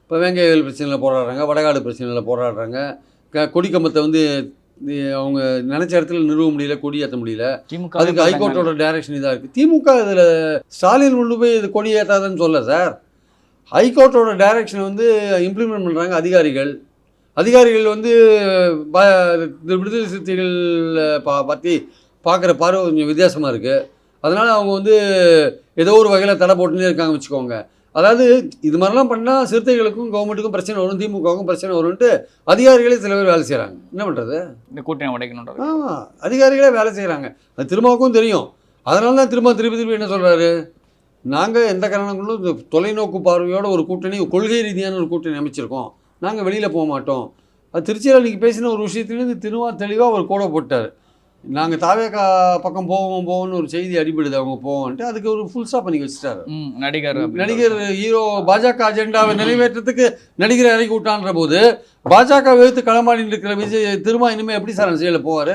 இப்போ வேங்கையல் பிரச்சனையில் போராடுறாங்க, வடகாடு பிரச்சனையில் போராடுறாங்க. கொடிக்கம்பத்தை வந்து அவங்க நினச்ச இடத்துல நிறுவ முடியல, கொடி ஏற்ற முடியல. அதுக்கு ஹைகோர்ட்டோட டைரக்ஷன் இதாக இருக்குது. திமுக இதில் ஸ்டாலின் கொண்டு போய் இது கொடி ஏற்றாதுன்னு சொல்ல சார். ஹைகோர்ட்டோட டைரக்ஷனை வந்து இம்ப்ளிமெண்ட் பண்ணுறாங்க அதிகாரிகள் வந்து விடுதலை சிறுத்தைகள் பற்றி பார்க்குற பார்வை கொஞ்சம் வித்தியாசமாக இருக்குது. அதனால் அவங்க வந்து ஏதோ ஒரு வகையில் தடை போட்டுன்னே இருக்காங்க வச்சுக்கோங்க. அதாவது இது மாதிரிலாம் பண்ணால் சிறுத்தைகளுக்கும் கவர்மெண்ட்டுக்கும் பிரச்சனை வரும், திமுகவுக்கும் பிரச்சனை வரும்ன்ட்டு அதிகாரிகளே சில பேர் வேலை செய்கிறாங்க. என்ன பண்ணுறது? இந்த கூட்டணி உடைக்கணும். ஆமாம், அதிகாரிகளே வேலை செய்கிறாங்க. அது திருமாவுக்கும் தெரியும். அதனால தான் திருப்பி என்ன சொல்கிறாரு, நாங்கள் எந்த காரணங்களும் தொலைநோக்கு பார்வையோட ஒரு கூட்டணி, கொள்கை ரீதியான ஒரு கூட்டணி அமைச்சிருக்கோம், நாங்கள் வெளியில் போக மாட்டோம். அது திருச்சியில் நீங்கள் பேசின ஒரு விஷயத்துலேருந்து தெளிவாக ஒரு கோடை போட்டார். நாங்கள் தாவேக்கா பக்கம் போவோம்னு ஒரு செய்தி அடிபடுது, அவங்க போவோன்ட்டு அதுக்கு ஒரு ஃபுல் ஸ்டாப் பண்ணி வச்சுட்டாரு. நடிகர் ஹீரோ பாஜக அஜெண்டாவை நிறைவேற்றத்துக்கு நடிகரை இறக்கி விட்டான்ற போது பாஜக எதிர்த்து களமாடிட்டு இருக்கிற விஜய் திரும்ப இனிமேல் எப்படி சார் அந்த செயலில் போவார்?